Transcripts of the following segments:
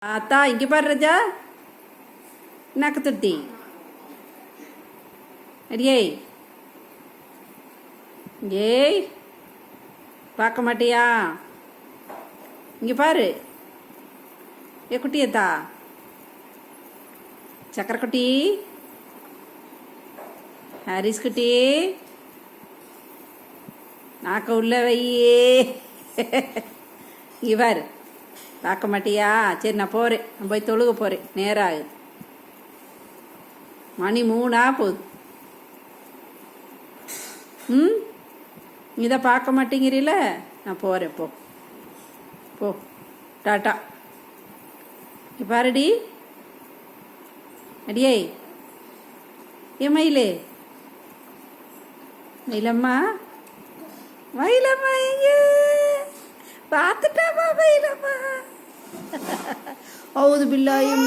அத்தா இங்கே பாரு ராஜா, நக்கு துட்டி அடியே. ஏய், பார்க்க மாட்டியா? இங்கே பாரு. ஏ குட்டியத்தா, சக்கரை குட்டி, ஹாரிஸ் குட்டி, நாக்க உள்ள வையே. இங்கே பாரு, பார்க்க மாட்டியா? சரி, நான் போகிறேன். நான் போய் தொழுக போகிறேன். நேரம் ஆகுது, மணி 3 போகுது. இதை பார்க்க மாட்டேங்கிறீல? நான் போகிறேன். போ போ, டாட்டா. பாருடி அடியே, ஏ மயிலே, மயிலம்மா, மயிலம்மா இங்கே பார்த்துட்டாமா மயிலம்மா. அவுது பில்லாயும்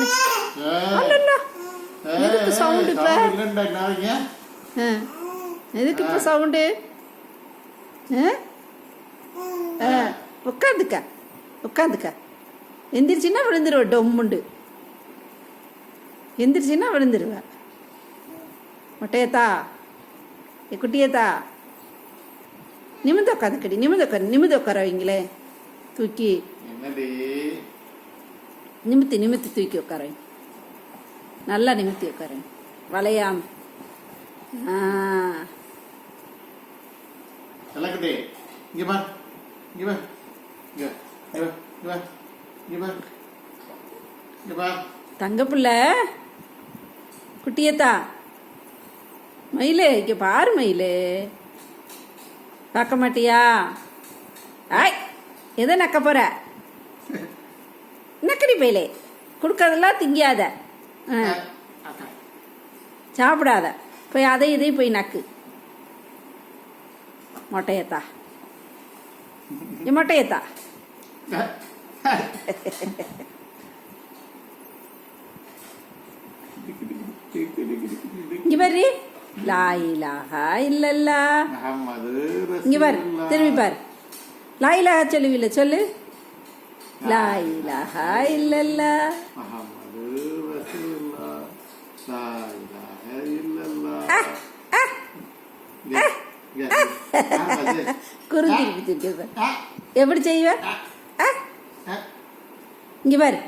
அல்லல்லா. எதுக்கு சவுண்டு இப்ப? எதுக்கு இப்ப சவுண்டு? உட்காந்துக்க உட்காந்துக்க. எந்திரிச்சின்னா விழுந்துருவ. டொம்முண்டு எந்திரிச்சின்னா விழுந்துருவ. மொட்டையத்தா, குட்டியத்தா, நிமிந்து உட்காந்துக்கடி. நிமிந்து உட்கார வைங்களே. தூக்கி நிமித்தி தூக்கி உட்கார. நல்லா நிமித்தி உட்கார. வளையாம். தங்க பிள்ளை குட்டியத்தா, மயிலே இங்க பாரு. மயிலே, பார்க்க மாட்டியா? ஆய், எதை நக்க போற? நக்கடி பையிலே. கொடுக்கறதெல்லாம் திங்காத, சாப்பிடாத. போய் அதை இதையும் போய் நக்கு. மொட்டையத்தா, மொட்டையத்தா, இங்க பாரு. லா இலாஹா இல்லல்லா. இங்க பாரு, திரும்பி பாரு. லா இலாஹா சொல்லுவில்ல, சொல்லு. லா இலாஹா இல்லல்லா. குறுந்திருப்பி எப்படி செய்வ? இங்க பாரு.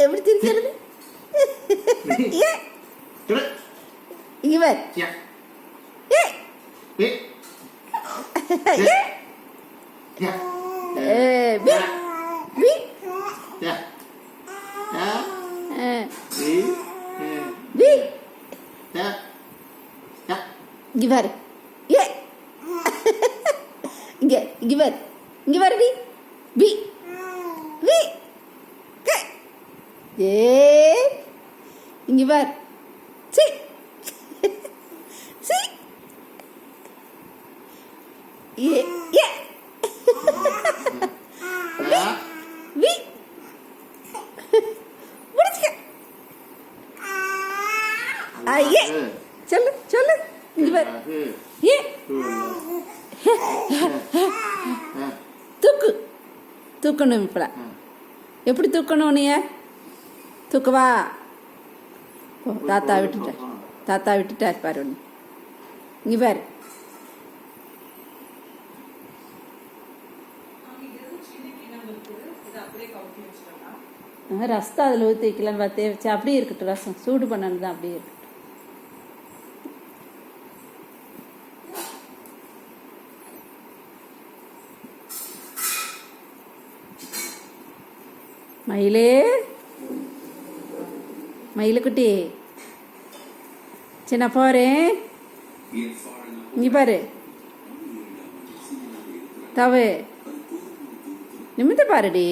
எப்படி திரிக்கிறது? இங்க பாரு. இங்க பாரு. இங்க பாரு. இங்க பாரு. B B B. ஏ, இங்க பாரு. C C. A A. B B. முடிச்சுக்க. ஐயே, சொல்லு சொல்லு. இங்க பாரு. ஏ, தூக்கு. தூக்கணும். இப்ப எப்படி தூக்கணும்? நீ தூக்குவா. தாத்தா விட்டுட்டார். தாத்தா விட்டுட்டார் பாரு. ஒன்று இங்க பாரு. ரசத்தை அதில் ஊற்றி வைக்கலான்னு பார்த்தே வச்சு. அப்படியே இருக்கட்டும். ரசம் சூடு பண்ணணும் தான். அப்படியே இருக்கட்டும். மயிலே, மயிலுக்குட்டி, சின்ன போறேன். இங்க பாரு. தவு நிமித்த பாருடி.